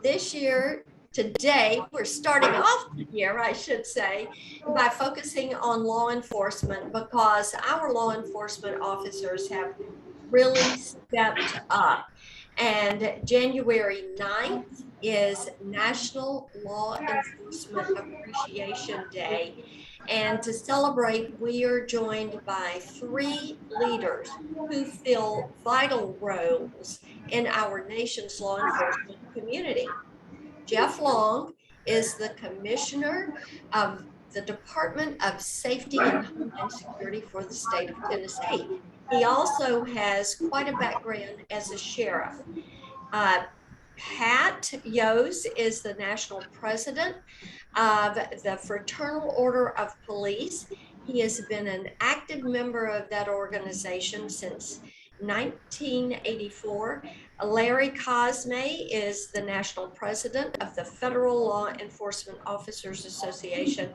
This year, today, we're starting off the year, I should say, by focusing on law enforcement because our law enforcement officers have really stepped up. And January 9th is National Law Enforcement Appreciation Day. And to celebrate, we are joined by three leaders who fill vital roles in our nation's law enforcement community. Jeff Long is the Commissioner of the Department of Safety and Homeland Security for the state of Tennessee. He also has quite a background as a sheriff. Uh, Pat Yose is the national president of the Fraternal Order of Police. He has been an active member of that organization since 1984. Larry Cosme is the national president of the Federal Law Enforcement Officers Association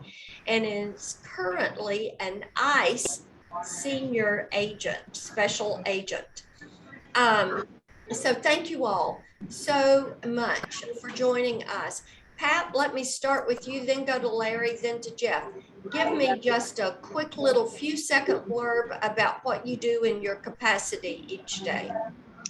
and is currently an ICE senior agent, special agent. So thank you all so much for joining us. Pat, let me start with you, then go to Larry, then to Jeff. Give me just a quick little few second blurb about what you do in your capacity each day.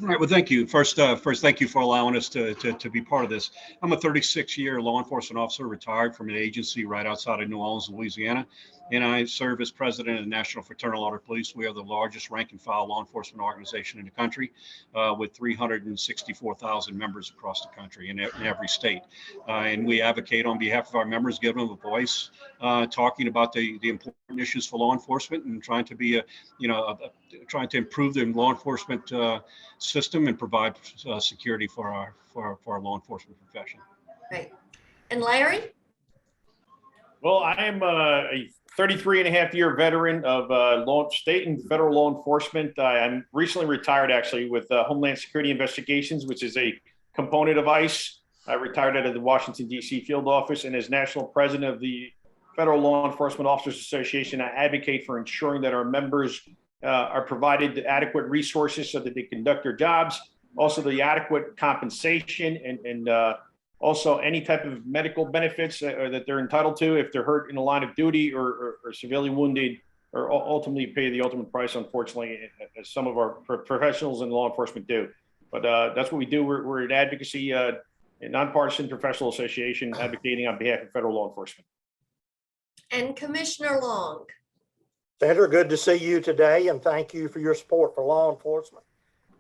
All right. Well, thank you. First, thank you for allowing us to be part of this. I'm a 36-year law enforcement officer, retired from an agency right outside of New Orleans, Louisiana, and I serve as president of the National Fraternal Order of Police. We are the largest rank and file law enforcement organization in the country, with 364,000 members across the country in every state. And we advocate on behalf of our members, giving them a voice, talking about the important issues for law enforcement and trying to be trying to improve the law enforcement system and provide security for our law enforcement profession. Right. And Larry? Well, I am a 33-and-a-half-year veteran of state and federal law enforcement. I'm recently retired, actually, with Homeland Security Investigations, which is a component of ICE. I retired out of the Washington, D.C. field office, and as national president of the Federal Law Enforcement Officers Association, I advocate for ensuring that our members are provided adequate resources so that they conduct their jobs, also the adequate compensation and also any type of medical benefits that they're entitled to if they're hurt in the line of duty or severely wounded, or ultimately pay the ultimate price, unfortunately, as some of our professionals in law enforcement do. But that's what we do. We're an advocacy, a nonpartisan professional association advocating on behalf of federal law enforcement. And Commissioner Long. Senator, good to see you today, and thank you for your support for law enforcement.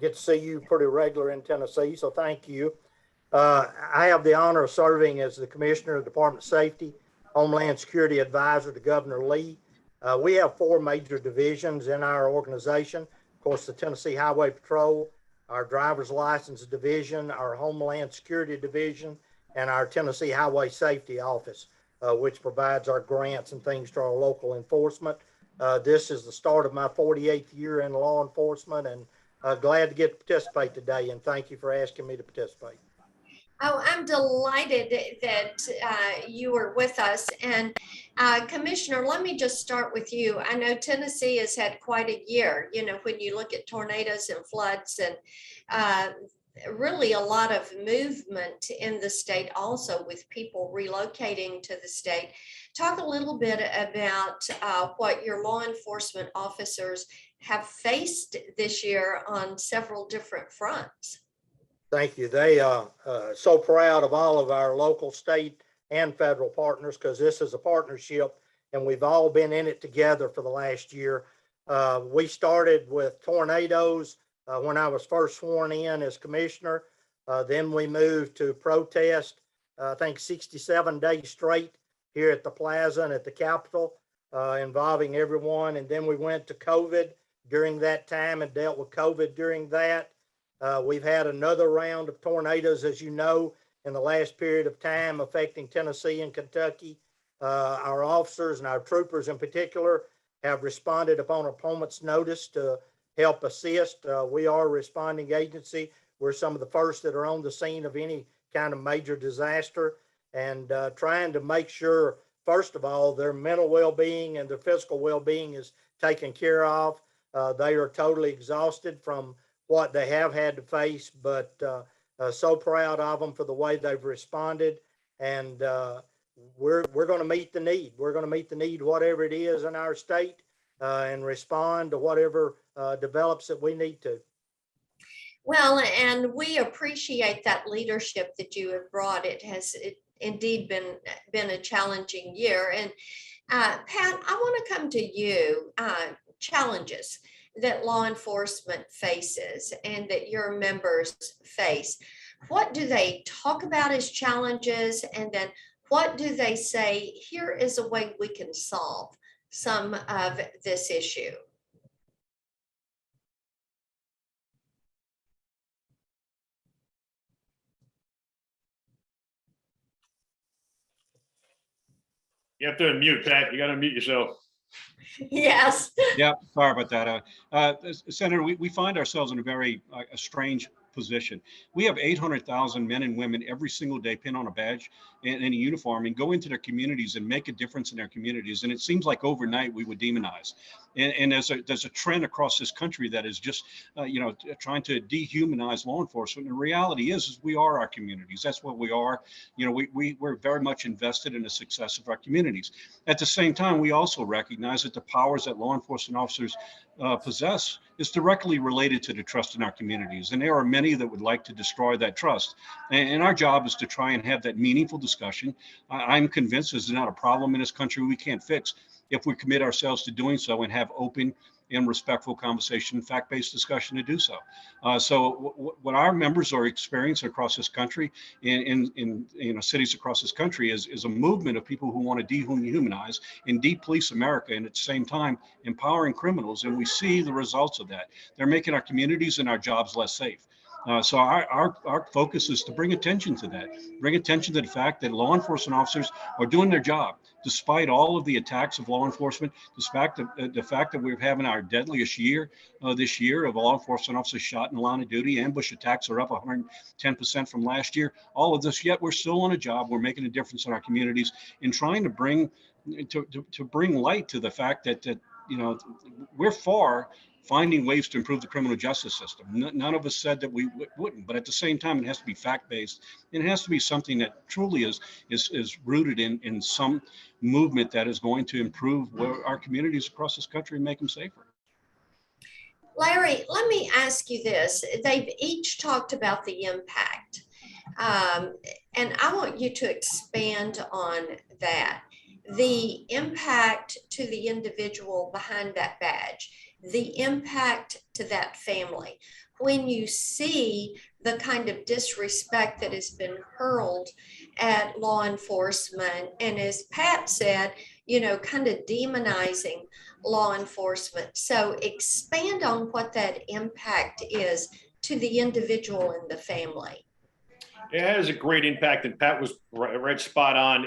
Get to see you pretty regular in Tennessee, so thank you. I have the honor of serving as the Commissioner of the Department of Safety, Homeland Security Advisor to Governor Lee. We have four major divisions in our organization. Of course, the Tennessee Highway Patrol, our Driver's License Division, our Homeland Security Division, and our Tennessee Highway Safety Office, which provides our grants and things to our local enforcement. This is the start of my 48th year in law enforcement, and glad to get to participate today, and thank you for asking me to participate. Oh, I'm delighted that you were with us. And Commissioner, let me just start with you. I know Tennessee has had quite a year, when you look at tornadoes and floods and really a lot of movement in the state also with people relocating to the state. Talk a little bit about what your law enforcement officers have faced this year on several different fronts. Thank you. They are so proud of all of our local, state, and federal partners, because this is a partnership and we've all been in it together for the last year. We started with tornadoes when I was first sworn in as commissioner. Then we moved to protest, I think 67 days straight here at the plaza and at the Capitol, involving everyone. And then we went to COVID during that time and dealt with COVID during that. We've had another round of tornadoes, as you know, in the last period of time affecting Tennessee and Kentucky. Our officers and our troopers in particular have responded upon a moment's notice to help assist. We are a responding agency. We're some of the first that are on the scene of any kind of major disaster, and trying to make sure, first of all, their mental well-being and their physical well-being is taken care of. They are totally exhausted from what they have had to face, but So proud of them for the way they've responded, and we're going to meet the need. We're going to meet the need, whatever it is in our state, and respond to whatever develops that we need to. Well, and we appreciate that leadership that you have brought. It has indeed been a challenging year. And Pat, I want to come to you. Challenges that law enforcement faces and that your members face. What do they talk about as challenges? And then what do they say, here is a way we can solve some of this issue? You have to unmute, Pat. You got to unmute yourself. Yes. Yeah, sorry about that. Senator, we find ourselves in a very a strange position. We have 800,000 men and women every single day pin on a badge and a uniform and go into their communities and make a difference in their communities. And it seems like overnight we would demonize. And there's a trend across this country that is just, trying to dehumanize law enforcement. And the reality is we are our communities. That's what we are. We're very much invested in the success of our communities. At the same time, we also recognize that the powers that law enforcement officers possess is directly related to the trust in our communities. And there are many that would like to destroy that trust. And our job is to try and have that meaningful discussion. I'm convinced there's not a problem in this country we can't fix if we commit ourselves to doing so and have open and respectful conversation, fact-based discussion to do so. So what our members are experiencing across this country, in cities across this country, is a movement of people who want to dehumanize and de-police America, and at the same time empowering criminals. And we see the results of that. They're making our communities and our jobs less safe. So our focus is to bring attention to that, bring attention to the fact that law enforcement officers are doing their job, despite all of the attacks of law enforcement, despite the fact that we're having our deadliest year this year of law enforcement officers shot in the line of duty. Ambush attacks are up 110% from last year. All of this, yet we're still on a job. We're making a difference in our communities and trying to bring light to the fact that we're finding ways to improve the criminal justice system. None of us said that we wouldn't, but at the same time, it has to be fact-based, and it has to be something that truly is rooted in some movement that is going to improve our communities across this country and make them safer. Larry, let me ask you this. They've each talked about the impact, and I want you to expand on that. The impact to the individual behind that badge, the impact to that family. When you see the kind of disrespect that has been hurled at law enforcement, and as Pat said, kind of demonizing law enforcement. So expand on what that impact is to the individual and the family. It has a great impact, and Pat was right spot on.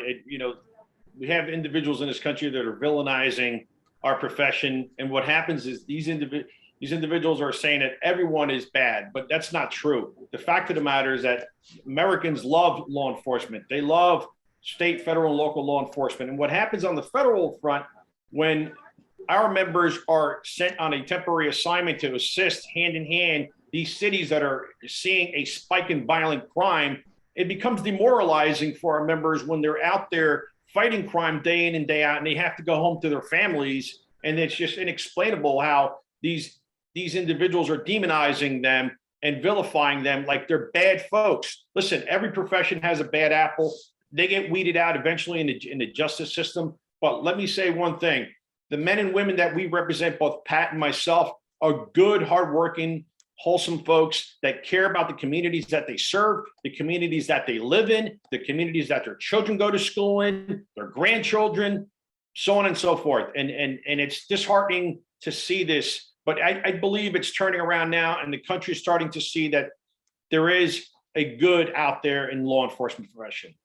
We have individuals in this country that are villainizing our profession, and what happens is these individuals are saying that everyone is bad, but that's not true. The fact of the matter is that Americans love law enforcement. They love state, federal, and local law enforcement. And what happens on the federal front, when our members are sent on a temporary assignment to assist hand in hand these cities that are seeing a spike in violent crime, it becomes demoralizing for our members when they're out there fighting crime day in and day out, and they have to go home to their families. And it's just inexplainable how these individuals are demonizing them and vilifying them like they're bad folks. Listen, every profession has a bad apple. They get weeded out eventually in the justice system. But let me say one thing. The men and women that we represent, both Pat and myself, are good, hardworking, wholesome folks that care about the communities that they serve, the communities that they live in, the communities that their children go to school in, their grandchildren, so on and so forth. And it's disheartening to see this, but I believe it's turning around now, and the country is starting to see that there is a good out there in law enforcement profession.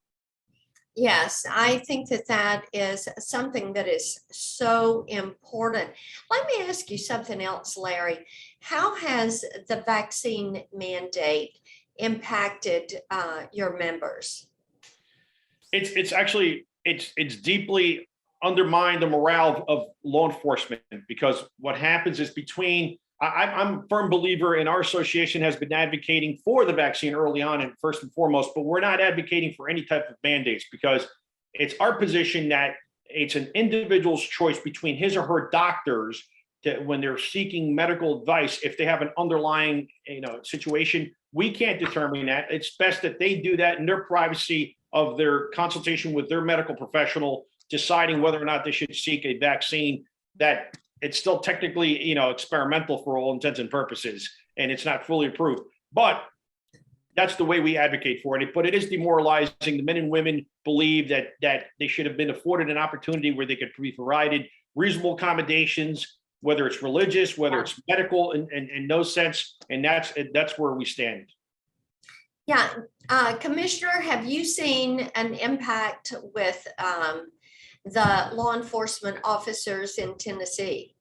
Yes, I think that is something that is so important. Let me ask you something else, Larry. How has the vaccine mandate impacted your members? It's actually deeply undermined the morale of law enforcement, because what happens is between I'm a firm believer, and our association has been advocating for the vaccine early on and first and foremost, but we're not advocating for any type of mandates because it's our position that it's an individual's choice between his or her doctors to, when they're seeking medical advice, if they have an underlying, situation, we can't determine that. It's best that they do that in their privacy of their consultation with their medical professional, deciding whether or not they should seek a vaccine that it's still technically, experimental for all intents and purposes, and it's not fully approved. But that's the way we advocate for it. But it is demoralizing. The men and women believe that they should have been afforded an opportunity where they could be provided reasonable accommodations, whether it's religious, whether it's medical, in no sense. And that's where we stand. Yeah, Commissioner, have you seen an impact with the law enforcement officers in Tennessee?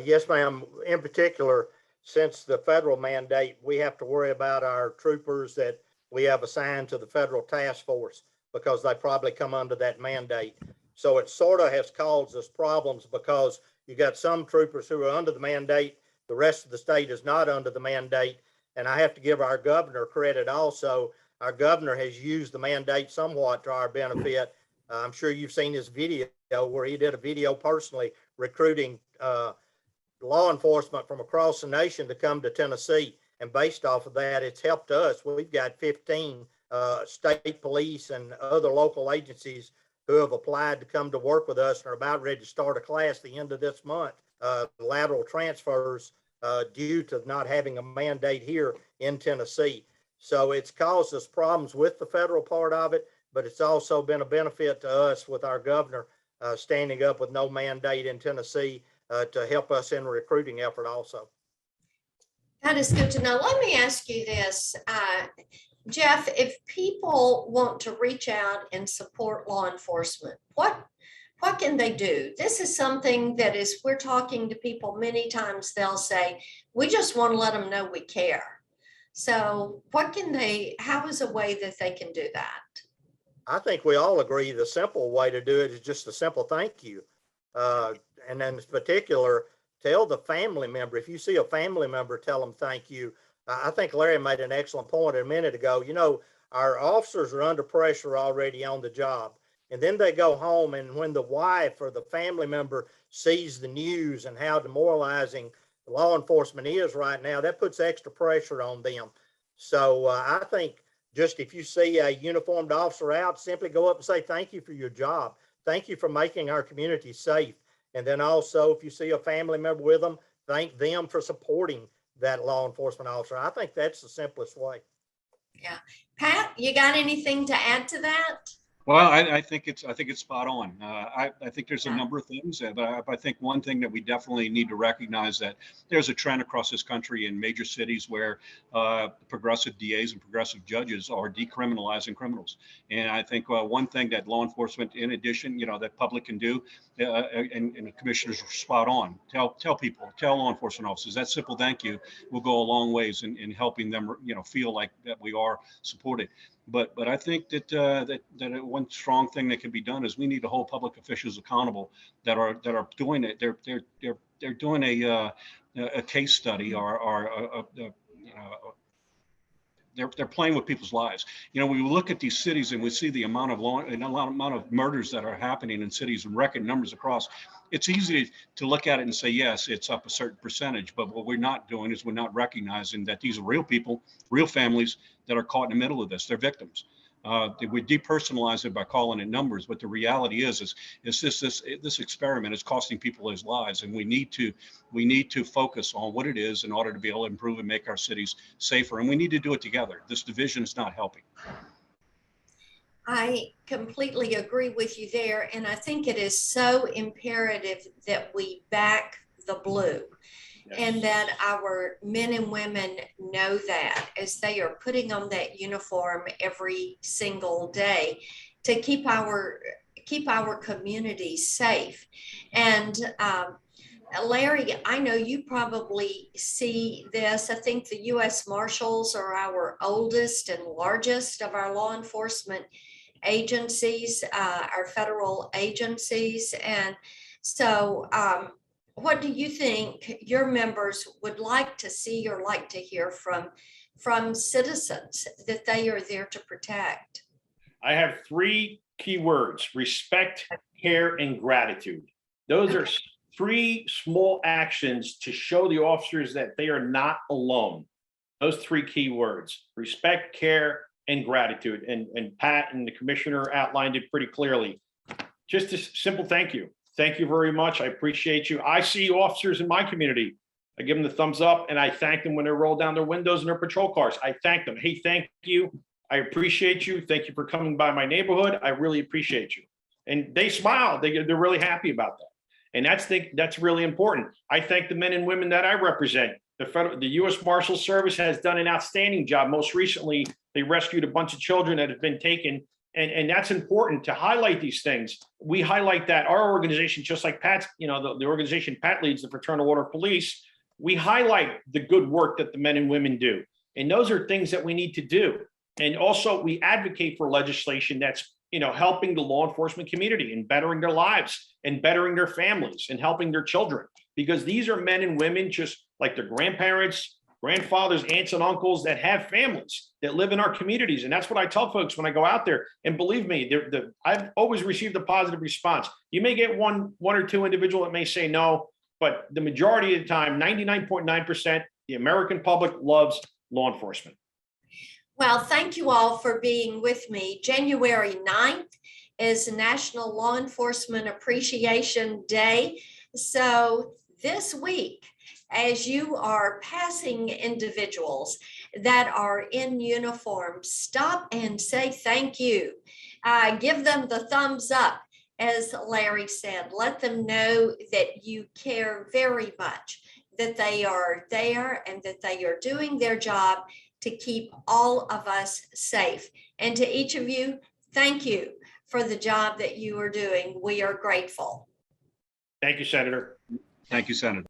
Yes, ma'am. In particular, since the federal mandate, we have to worry about our troopers that we have assigned to the federal task force because they probably come under that mandate. So it sort of has caused us problems because you got some troopers who are under the mandate. The rest of the state is not under the mandate. And I have to give our governor credit also. Our governor has used the mandate somewhat to our benefit. I'm sure you've seen his video where he did a video personally recruiting law enforcement from across the nation to come to Tennessee. And based off of that, it's helped us. We've got 15 state police and other local agencies who have applied to come to work with us and are about ready to start a class the end of this month. Lateral transfers due to not having a mandate here in Tennessee. So it's caused us problems with the federal part of it, but it's also been a benefit to us with our governor standing up with no mandate in Tennessee to help us in the recruiting effort also. That is good to know. Let me ask you this, Jeff, if people want to reach out and support law enforcement, what can they do? This is something that we're talking to people many times, they'll say, we just want to let them know we care. So how is a way that they can do that? I think we all agree the simple way to do it is just a simple thank you. And then in particular, tell the family member, if you see a family member, tell them thank you. I think Larry made an excellent point a minute ago. Our officers are under pressure already on the job. And then they go home, and when the wife or the family member sees the news and how demoralizing law enforcement is right now, that puts extra pressure on them. So I think just if you see a uniformed officer out, simply go up and say, thank you for your job. Thank you for making our community safe. And then also, if you see a family member with them, thank them for supporting that law enforcement officer. I think that's the simplest way. Yeah. Pat, you got anything to add to that? Well, I think it's spot on. I think there's a number of things, but I think one thing that we definitely need to recognize that there's a trend across this country in major cities where progressive DAs and progressive judges are decriminalizing criminals. And I think one thing that law enforcement, in addition, that public can do, and the commissioners are spot on. Tell people, tell law enforcement officers that simple thank you will go a long ways in helping them, feel like that we are supported. But I think that one strong thing that can be done is we need to hold public officials accountable that are doing it. They're doing a case study or they're playing with people's lives. When we look at these cities and we see the amount of murders that are happening in cities and record numbers across, it's easy to look at it and say, yes, it's up a certain percentage. But what we're not doing is we're not recognizing that these are real people, real families that are caught in the middle of this. They're victims. We depersonalize it by calling it numbers, but the reality is this experiment is costing people their lives, and we need to focus on what it is in order to be able to improve and make our cities safer. And we need to do it together. This division is not helping. I completely agree with you there, and I think it is so imperative that we back the blue. Yes. And that our men and women know that as they are putting on that uniform every single day to keep our communities safe. And Larry, I know you probably see this. I think the U.S. Marshals are our oldest and largest of our law enforcement agencies, our federal agencies. And so what do you think your members would like to see or like to hear from citizens that they are there to protect? I have three key words: respect, care, and gratitude. Those are three small actions to show the officers that they are not alone. Those three key words: respect, care, and gratitude. And Pat and the commissioner outlined it pretty clearly. Just a simple thank you. Thank you very much. I appreciate you. I see officers in my community. I give them the thumbs up and I thank them when they roll down their windows in their patrol cars. I thank them. Hey, thank you. I appreciate you. Thank you for coming by my neighborhood. I really appreciate you. And they smile. They're really happy about that. And that's really important. I thank the men and women that I represent. The U.S. Marshal Service has done an outstanding job. Most recently, they rescued a bunch of children that have been taken. And that's important to highlight these things. We highlight that our organization, just like Pat's, the organization Pat leads, the Fraternal Order of Police, we highlight the good work that the men and women do. And those are things that we need to do. And also we advocate for legislation that's, helping the law enforcement community and bettering their lives and bettering their families and helping their children. Because these are men and women just like their grandparents, grandfathers, aunts, and uncles that have families that live in our communities. And that's what I tell folks when I go out there. And believe me, I've always received a positive response. You may get one or two individual that may say no, but the majority of the time, 99.9%, the American public loves law enforcement. Well, thank you all for being with me. January 9th is National Law Enforcement Appreciation Day. So this week, as you are passing individuals that are in uniform, stop and say thank you. Give them the thumbs up, as Larry said. Let them know that you care very much, that they are there and that they are doing their job to keep all of us safe. And to each of you, thank you for the job that you are doing. We are grateful. Thank you, Senator. Thank you, Senator.